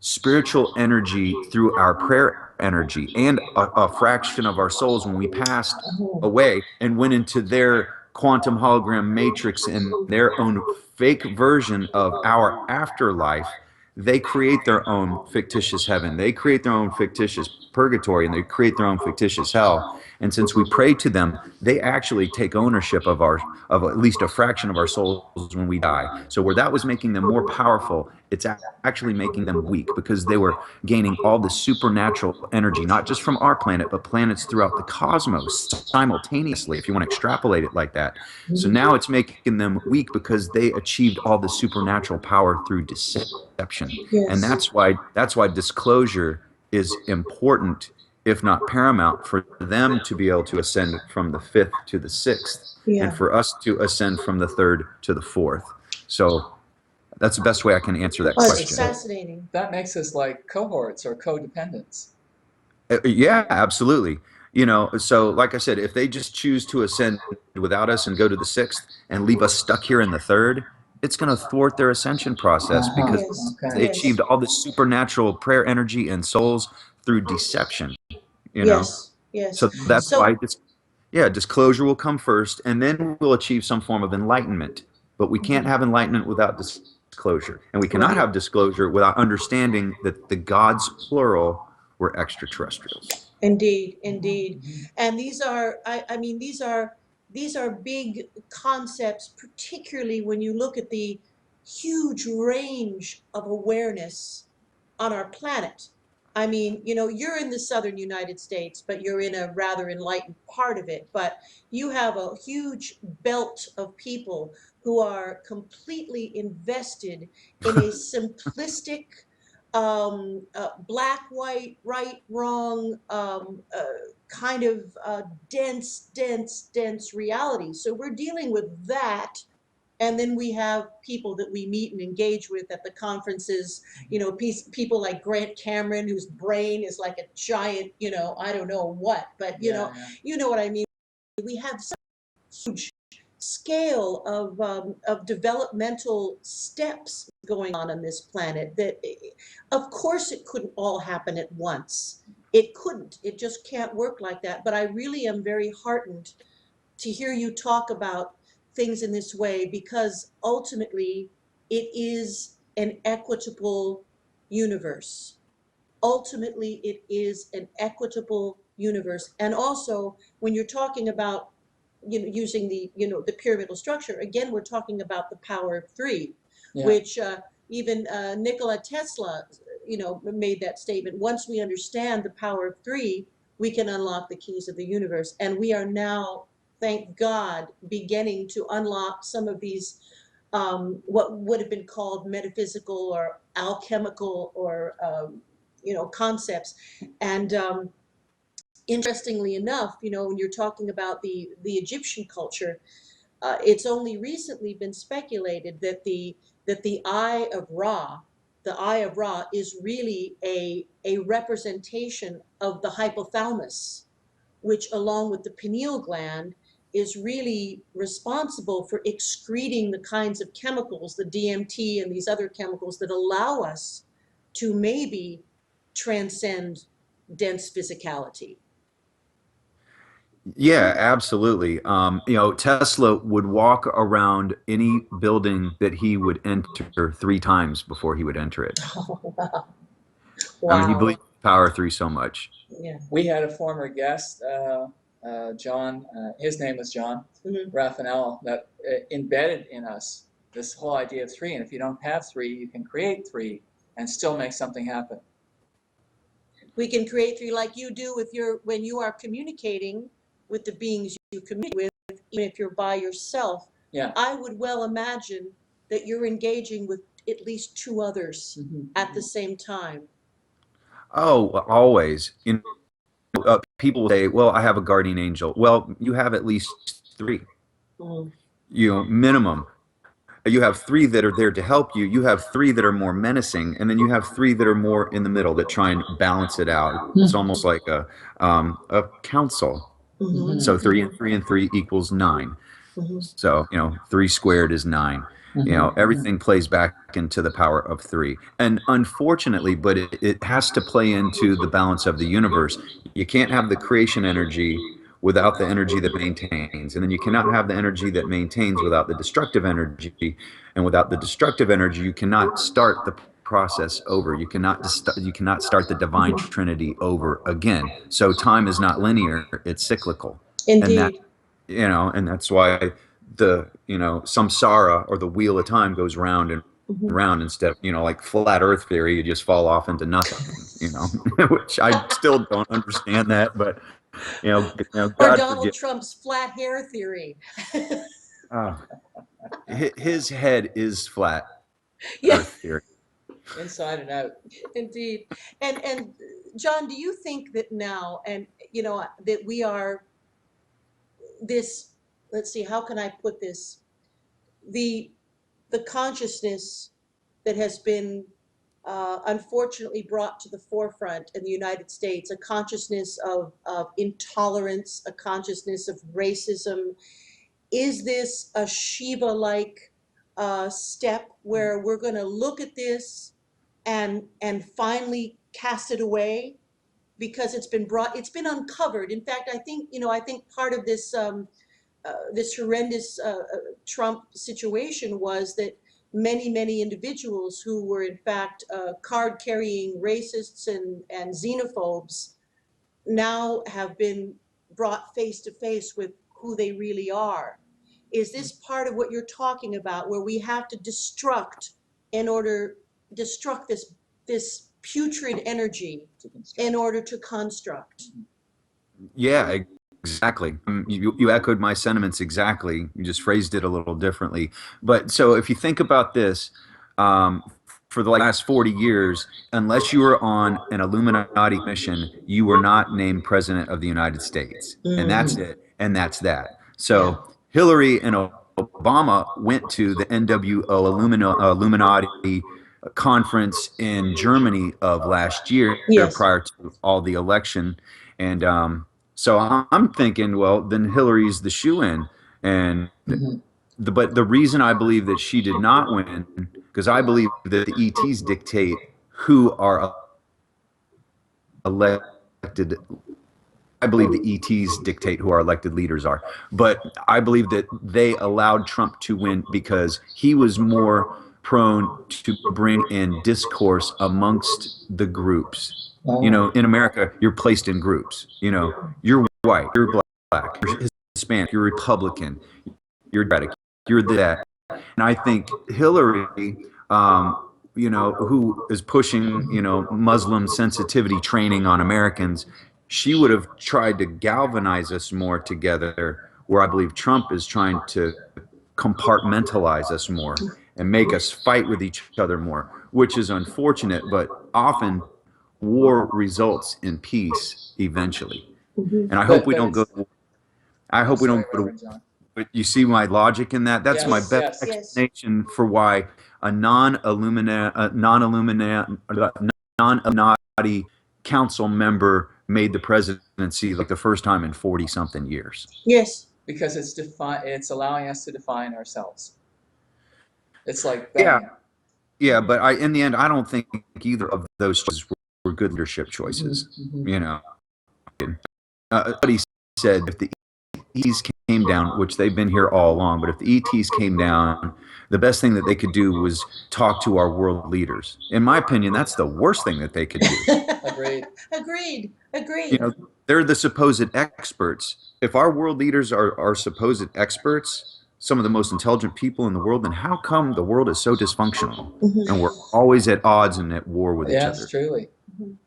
spiritual energy through our prayer energy and a fraction of our souls when we passed Oh. away and went into their quantum hologram matrix and their own fake version of our afterlife. They create their own fictitious heaven, they create their own fictitious purgatory, and they create their own fictitious hell. And since we pray to them, they actually take ownership of at least a fraction of our souls when we die. So where that was making them more powerful, it's actually making them weak because they were gaining all this supernatural energy, not just from our planet, but planets throughout the cosmos simultaneously, if you want to extrapolate it like that. So Mhm. now it's making them weak because they achieved all the supernatural power through deception. And Yes. that's why disclosure is important, if not paramount, for them to be able to ascend from the fifth to the sixth, and Yeah. for us to ascend from the third to the fourth. So that's the best way I can answer that Oh, it's question. So fascinating. that makes us like cohorts or codependents. Yeah, absolutely. So like I said, if they just choose to ascend without us and go to the sixth and leave us stuck here in the third, it's going to thwart their ascension process Uh-huh. because Yes. they Okay. achieved Yes. all this supernatural prayer energy and souls through deception, you know. Yes. Yes. So that's So. why yeah, disclosure will come first, and then we'll achieve some form of enlightenment. But we can't have enlightenment without disclosure, and we cannot Right. have disclosure without understanding that the gods, plural, were extraterrestrials. Indeed, Mhm, indeed. mhm. And I mean, these are big concepts, particularly when you look at the huge range of awareness on our planet. I mean, you're in the southern United States, but you're in a rather enlightened part of it. But you have a huge belt of people who are completely invested in a simplistic black, white, right, wrong kind of dense reality. So we're dealing with that. And then we have people that we meet and engage with at the conferences, people like Grant Cameron, whose brain is like a giant, I don't know what, but Yeah, yeah. you know what I mean. We have such huge scale of developmental steps going on this planet that, of course, it couldn't all happen at once. It couldn't. It just can't work like that. But I really am very heartened to hear you talk about things in this way, because ultimately it is an equitable universe. Ultimately, it is an equitable universe. And also, when you're talking about, using the pyramidal structure, again, we're talking about the power of three, Yeah. which even Nikola Tesla, made that statement. Once we understand the power of three, we can unlock the keys of the universe. And we are now, thank God, beginning to unlock some of these, what would have been called metaphysical or alchemical or concepts. And interestingly enough, when you're talking about the Egyptian culture, it's only recently been speculated that the eye of Ra, is really a representation of the hypothalamus, which, along with the pineal gland, is really responsible for excreting the kinds of chemicals, the DMT and these other chemicals, that allow us to maybe transcend dense physicality. Yeah, absolutely. Tesla would walk around any building that he would enter 3 times before he would enter it. Oh, I mean, he wow. believed in the power of three so much. Yeah. We had a former guest, John, his name was John Mhm. Raffanello, that embedded in us this whole idea of three. And if you don't have three, you can create three and still make something happen. We can create three, like you do with when you are communicating with the beings you communicate with, even if you're by yourself. Yeah. I would well imagine that you're engaging with at least two others at the same time. Oh, always. People will say, "Well, I have a guardian angel." Well, you have at least three. Mhm. Minimum. You have three that are there to help you. You have three that are more menacing, and then you have three that are more in the middle that try and balance it out. It's almost like a council. Mhm. So three and three equals 9. Mhm. So, 3 squared is 9. Everything plays back into the power of three. And unfortunately, but it has to play into the balance of the universe. You can't have the creation energy without the energy that maintains. And then you cannot have the energy that maintains without the destructive energy. And without the destructive energy, you cannot start the process over. You cannot start the divine trinity over again. So time is not linear, it's cyclical. And that Indeed. and that's why the samsara, or the wheel of time, goes round and Mhm. round, instead of like flat earth theory, you just fall off into nothing, which I still don't understand that, but Or God Donald forgive. Trump's flat hair theory. uh, his head is flat Yeah, earth theory. Inside and out. indeed. And John, do you think that now, and that we are this, let's see, how can I put this? The the consciousness that has been unfortunately brought to the forefront in the United States, a consciousness of intolerance, a consciousness of racism. Is this a Shiva-like step where we're going to look at this and finally cast it away, because it's been uncovered? In fact, I think part of this horrendous Trump situation was that many individuals who were in fact card-carrying racists and xenophobes now have been brought face to face with who they really are. Is this part of what you're talking about, where we have to in order destruct this putrid energy in order to construct? Yeah, exactly. You echoed my sentiments exactly. You just phrased it a little differently. But so if you think about this, for the last 40 years, unless you were on an Illuminati mission, you were not named president of the United States. And that's Mm, it. And that's that. yeah. So Hillary and Obama went to the NWO Illuminati conference in Germany of last year Yes. prior to all the election. And so I'm thinking, well, then Hillary's the shoe-in. And Mhm. but the reason I believe that she did not win, because I believe that the ETs dictate who are elected. I believe the ETs dictate who our elected leaders are. But I believe that they allowed Trump to win because he was more prone to bring in discourse amongst the groups. You know, Oh, in America, you're placed in groups. You know, you're white, you're black, you're Hispanic, you're Republican, you're Democratic, you're that. And I think Hillary, you know, who is pushing, you know, Muslim sensitivity training on Americans, she would have tried to galvanize us more together, where I believe Trump is trying to compartmentalize us more and make us fight with each other more, which is unfortunate, but often war results in peace eventually. Hmm. And I hope but we don't go it's. to war. I I'm hope we sorry, don't go to war. Reverend John. But you see my logic in that? That's my Yes, best Yes. yes. Yes. explanation for why a non-Illuminati council member made the presidency like the first time in 40 something years. Yes. Because it's allowing us to define ourselves. It's like Yeah, bam. yeah, but in the end, I don't think either of those choices were good leadership Hmm. choices. Hmm. You know, somebody said if the ETs came down, which they've been here all along, but if the ETs came down, the best thing that they could do was talk to our world leaders. In my opinion, that's the worst thing that they could do. Agreed. Agreed. You Agreed. know, they're the supposed experts. If our world leaders are supposed experts, some of the most intelligent people in the world, then how come the world is so dysfunctional and we're Hmm. always at odds and at war with each Yes, other? truly.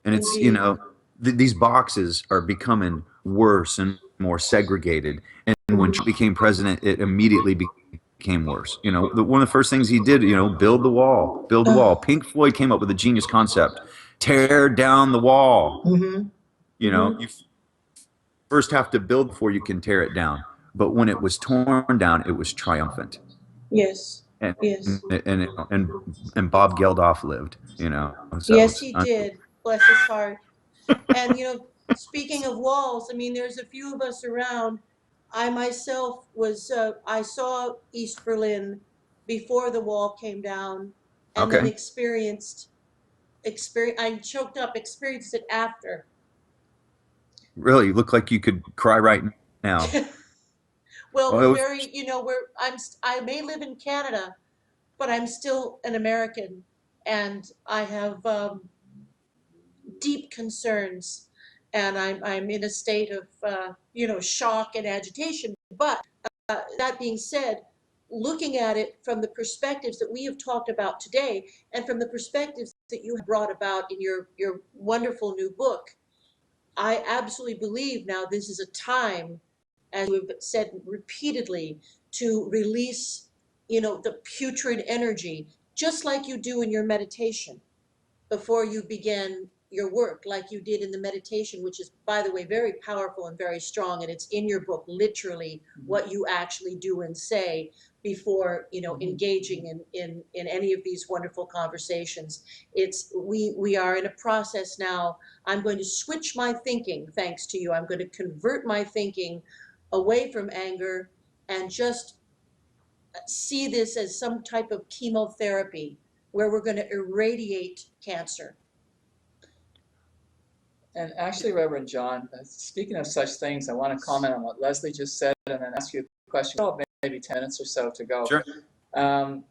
And it's, you Indeed. know, these boxes are becoming worse and more segregated. And when Trump became president, it immediately became worse. You know, one of the first things he did, you know, build the wall, build the wall. Pink Floyd came up with a genius concept: tear down the wall. Hmm. You know, Hmm. you first have to build before you can tear it down. But when it was torn down, it was triumphant. Yes. And Yes. and Bob Geldof lived. You know, so Yes, it's he did. Bless his heart. And speaking of walls, I mean, there's a few of us around. I myself I saw East Berlin before the wall came down, and then okay. I choked up, experienced it after. Really, you look like you could cry right now. Well, Well, it we're was very, I may live in Canada, but I'm still an American, and I have deep concerns, and I'm in a state of shock and agitation. But that being said, looking at it from the perspectives that we have talked about today, and from the perspectives that you have brought about in your wonderful new book, I absolutely believe now this is a time, as we've said repeatedly, to release, the putrid energy, just like you do in your meditation before you begin your work, like you did in the meditation, which is, by the way, very powerful and very strong. And it's in your book, literally, what you actually do and say before, Mhm. engaging in any of these wonderful conversations. We are in a process now. I'm going to switch my thinking, thanks to you. I'm going to convert my thinking away from anger and just see this as some type of chemotherapy where we're going to irradiate cancer. And actually, Reverend John, speaking of such things, I want to comment on what Leslie just said and then ask you a question. Oh, maybe 10 minutes or so to go. sure. Um,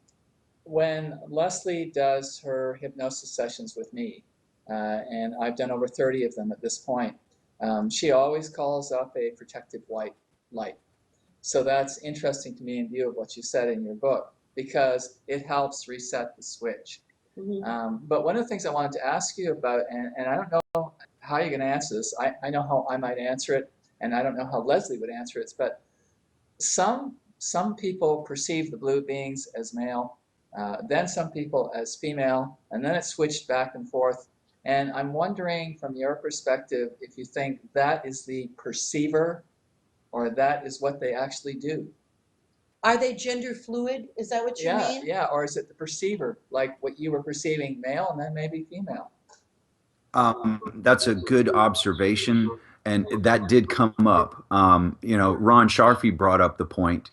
when Leslie does her hypnosis sessions with me, and I've done over 30 of them at this point, she always calls up a protective white light. So that's interesting to me in view of what you said in your book, because it helps reset the switch. Mhm. But one of the things I wanted to ask you about, and I don't know how you're going to answer this. I know how I might answer it, and I don't know how Leslie would answer it. But some people perceive the blue beings as male, then some people as female, and then it switched back and forth. And I'm wondering from your perspective if you think that is the perceiver or that is what they actually do. Are they gender fluid? Is that what you Yeah, mean? yeah. Or is it the perceiver, like what you were perceiving male and then maybe female? That's a good observation, and that did come up. Ron Sharfy brought up the point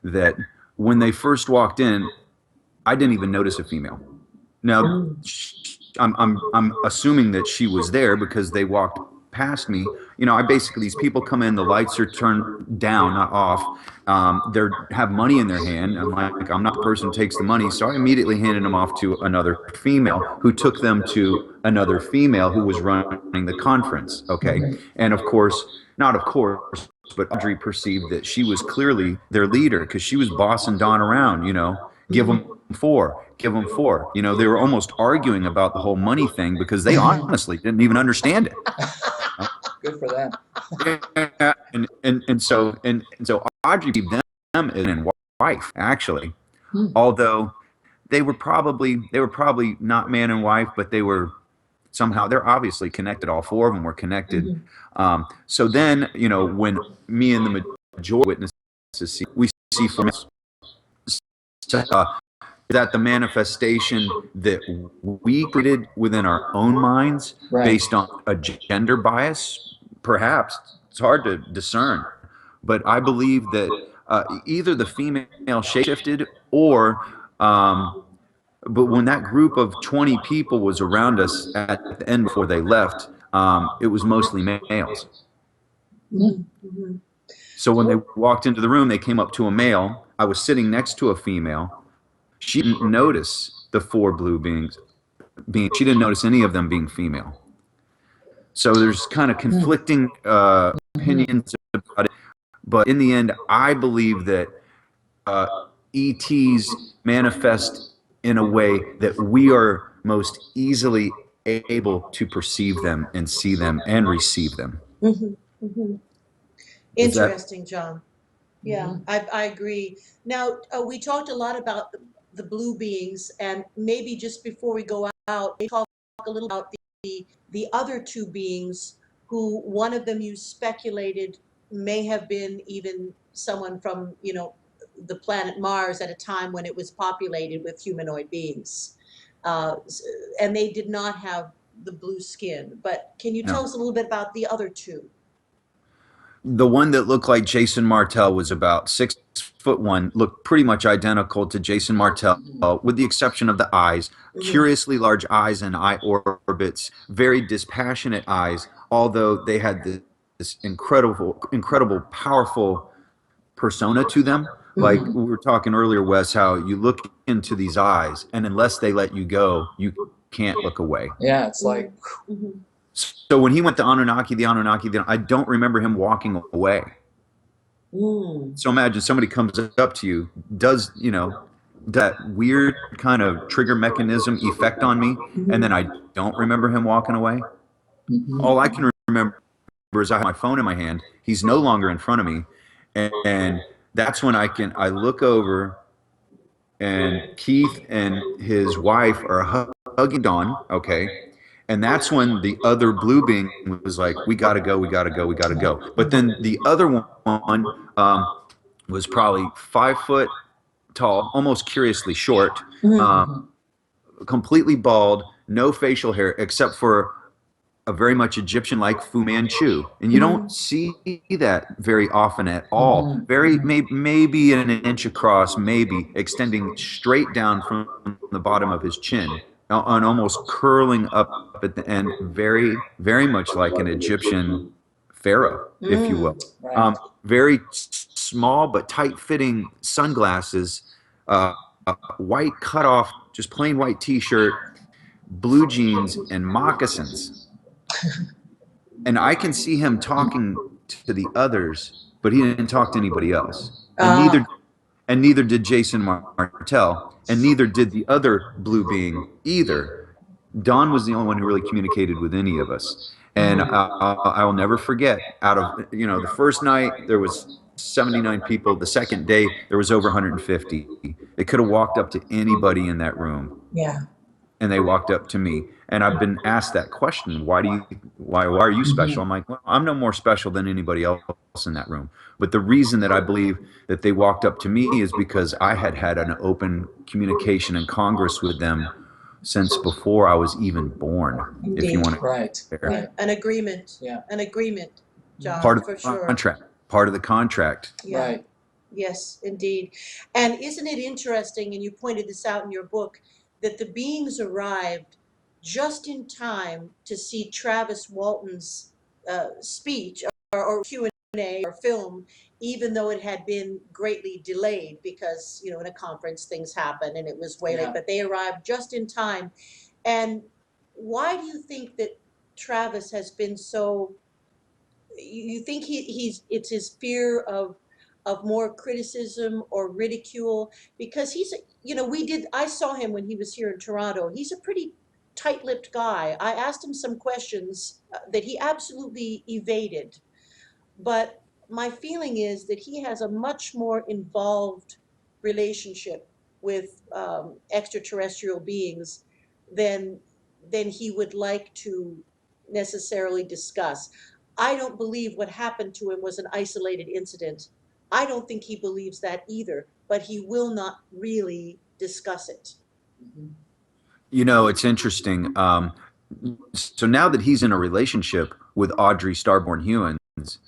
that when they first walked in, I didn't even notice a female. Now, Mm. I'm assuming that she was there because they walked past me. I basically, these people come in, the lights are turned down, not off. They have money in their hand. I'm like, I'm not the person who takes the money, so I immediately handed them off to another female who took them to another female who was running the conference. Okay, and of course, not of course, but Audrey perceived that she was clearly their leader because she was bossing Don around. Give them four, give them four. They were almost arguing about the whole money thing because they honestly didn't even understand it. Good for them. Yeah, and so Audrey gave them as a wife actually, although they were probably not man and wife, but they were somehow they're obviously connected. All four of them were connected. So then when me and the majority witnesses we see from that the manifestation that we created within our own minds Right. based on a gender bias, perhaps it's hard to discern. But I believe that either the female shapeshifted or, but when that group of 20 people was around us at the end before they left, it was mostly males. Mm-hmm. So when they walked into the room, they came up to a male. I was sitting next to a female. She didn't notice the four blue beings she didn't notice any of them being female. So there's kind of conflicting opinions about it. But in the end, I believe that ETs manifest in a way that we are most easily able to perceive them and see them and receive them. Mm-hmm. Mm-hmm. Is that Interesting, John. Yeah, I agree. Now, we talked a lot about the blue beings, and maybe just before we go out, maybe talk a little about the other two beings who one of them you speculated may have been even someone from, the planet Mars at a time when it was populated with humanoid beings. S- and they did not have the blue skin. But can you tell no? us a little bit about the other two? The one that looked like Jason Martell was about 6 foot one, looked pretty much identical to Jason Martell, with the exception of the eyes. Mhm. Curiously large eyes and eye orbits, very dispassionate eyes, although they had this incredible, powerful persona to them. Like we were talking earlier, Wes, how you look into these eyes, and unless they let you go, you can't look away. Yeah, it's like, Mhm. So when he went to Anunnaki, I don't remember him walking away. Mm. So imagine somebody comes up to you, does that weird kind of trigger mechanism effect on me, and then I don't remember him walking away. All I can remember is I have my phone in my hand. He's no longer in front of me, and that's when I look over, and Keith and his wife are hugging Dawn. Okay, and that's when the other blue being was like, "We gotta go, we gotta go, we gotta go." But then the other one was probably 5 foot tall, almost curiously short, Mhm. completely bald, no facial hair except for a very much Egyptian-like Fu Manchu, and you don't Mhm. see that very often at all. Very maybe an inch across, maybe extending straight down from the bottom of his chin, and almost curling up at the end, very very much like an Egyptian pharaoh, if you will. Mm. right. Very small but tight-fitting sunglasses, white cutoff, just plain white T-shirt, blue jeans, and moccasins. And I can see him talking to the others, but he didn't talk to anybody else. And Ah. neither did Jason Martell, and neither did the other blue being either. Don was the only one who really communicated with any of us. And I will never forget. Out of the first night, there was 79 people. The second day, there was over 150. They could have walked up to anybody in that room, Yeah. and they walked up to me. And I've been asked that question, why are you special? I'm like, well, I'm no more special than anybody else in that room. But the reason that I believe that they walked up to me is because I had had an open communication in Congress with them since before I was even born, if you Indeed. want to. Right, Yeah. right. An agreement. Yeah. An agreement, John, Part of for the sure. contract. Part of the contract. Yeah. Right. Yes, indeed. And isn't it interesting, and you pointed this out in your book, that the beings arrived just in time to see Travis Walton's speech or Q&A or film, even though it had been greatly delayed because, in a conference things happen and it was way Yeah. late, but they arrived just in time. And why do you think that Travis has been so, you think it's his fear of more criticism or ridicule? Because I saw him when he was here in Toronto. He's a pretty tight-lipped guy. I asked him some questions that he absolutely evaded, but my feeling is that he has a much more involved relationship with extraterrestrial beings than he would like to necessarily discuss. I don't believe what happened to him was an isolated incident. I don't think he believes that either, but he will not really discuss it. Mhm. It's interesting. So now that he's in a relationship with Audrey Starborn Hewins,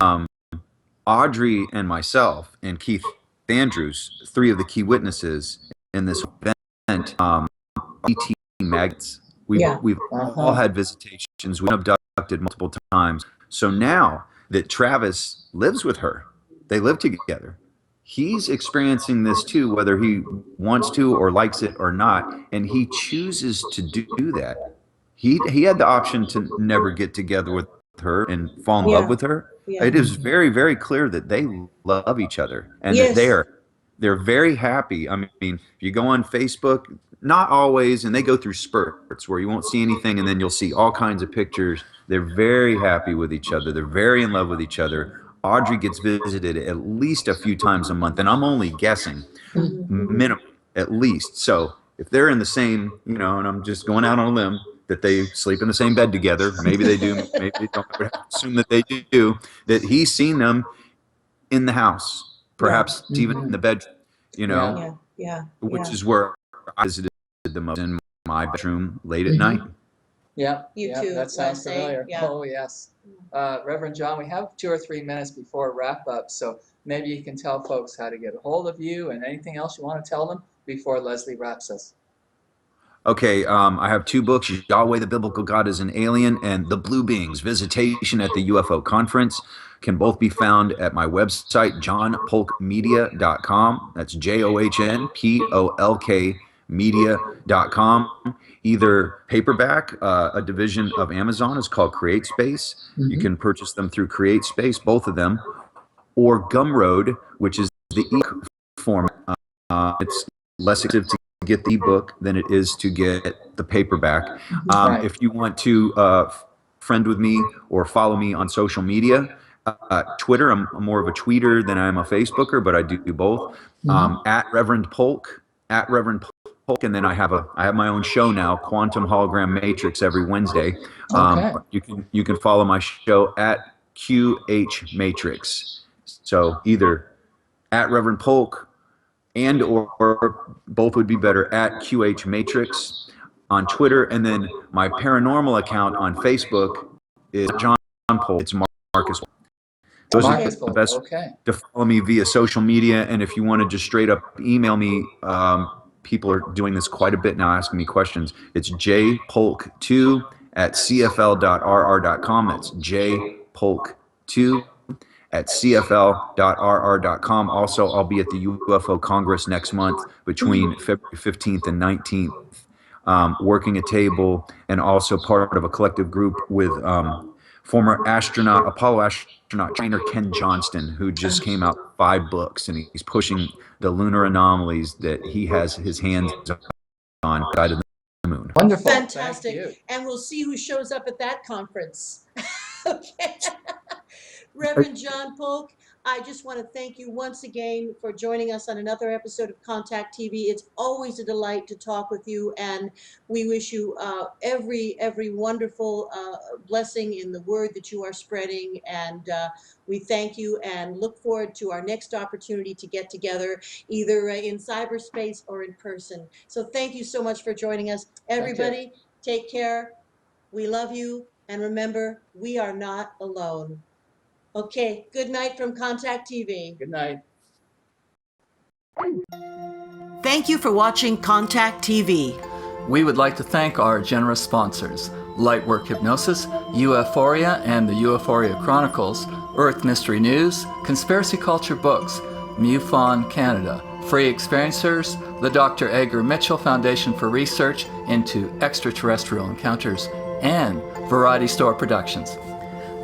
Audrey and myself and Keith Andrews, three of the key witnesses in this event, ET magnets. Yeah. We've all had visitations. We've been abducted multiple times. So now that Travis lives with her, they live together. He's experiencing this too, whether he wants to or likes it or not, and he chooses to do that. He had the option to never get together with her and fall in love Yeah. with her. Yeah. It is very, very clear that they love each other and that Yes. they're very happy. I mean, if you go on Facebook, not always, and they go through spurts where you won't see anything and then you'll see all kinds of pictures. They're very happy with each other. They're very in love with each other. Audrey gets visited at least a few times a month, and I'm only guessing, minimum at least. So if they're in the same, and I'm just going out on a limb, that they sleep in the same bed together. Maybe they do. Maybe they don't. I would have to assume that they do. That he's seen them in the house, perhaps even in the bedroom. Yeah. Yeah. Which is where I visited the most, in my bedroom late at night. Yeah, You yeah, too, that sounds Wes, eh? familiar. Yeah. Oh, yes. Reverend John, we have 2 or 3 minutes before wrap up, so maybe you can tell folks how to get a hold of you and anything else you want to tell them before Leslie wraps us. Okay, I have 2 books, Yahweh the Biblical God is an Alien and The Blue Beings, Visitation at the UFO Conference. Can both be found at my website, johnpolkmedia.com. That's JOHNPOLK media.com. Either paperback, a division of Amazon is called CreateSpace. You can purchase them through CreateSpace, both of them, or Gumroad, which is the e-book format. It's less expensive to get the ebook than it is to get the paperback. Right. If you want to friend with me or follow me on social media, Twitter, I'm more of a tweeter than I am a Facebooker, but I do both. At Reverend Polk, and then I have my own show now, Quantum Hologram Matrix, every Wednesday. Okay. You can follow my show at QH Matrix. So either at Reverend Polk and or both would be better, at QH Matrix on Twitter, and then my paranormal account on Facebook is John Polk. It's Marcus. Those are Marcus the Polk, best okay. to follow me via social media. And if you want to just straight up email me, people are doing this quite a bit now, asking me questions. It's jpolk2 at cfl.rr.com. That's jpolk2 at cfl.rr.com. Also, I'll be at the UFO Congress next month between February 15th and 19th, working a table and also part of a collective group with former Apollo astronaut trainer Ken Johnston, who just came out with 5 books, and he's pushing the lunar anomalies that he has his hands on side of the moon. Wonderful. Fantastic. Thank you. And we'll see who shows up at that conference. Okay. Reverend John Polk, I just want to thank you once again for joining us on another episode of Contact TV. It's always a delight to talk with you, and we wish you every wonderful blessing in the word that you are spreading. And we thank you and look forward to our next opportunity to get together, either in cyberspace or in person. So thank you so much for joining us. Thank you. Everybody, take care. We love you. And remember, we are not alone. Okay, good night from Contact TV. Good night. Thank you for watching Contact TV. We would like to thank our generous sponsors, Lightwork Hypnosis, UFOria and the UFOria Chronicles, Earth Mystery News, Conspiracy Culture Books, MUFON Canada, Free Experiencers, the Dr. Edgar Mitchell Foundation for Research into Extraterrestrial Encounters, and Variety Store Productions.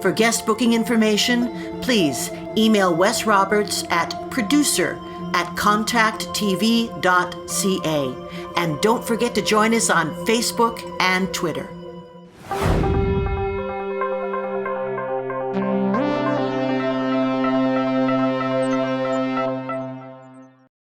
For guest booking information, please email Wes Roberts at producer@contacttv.ca. And don't forget to join us on Facebook and Twitter.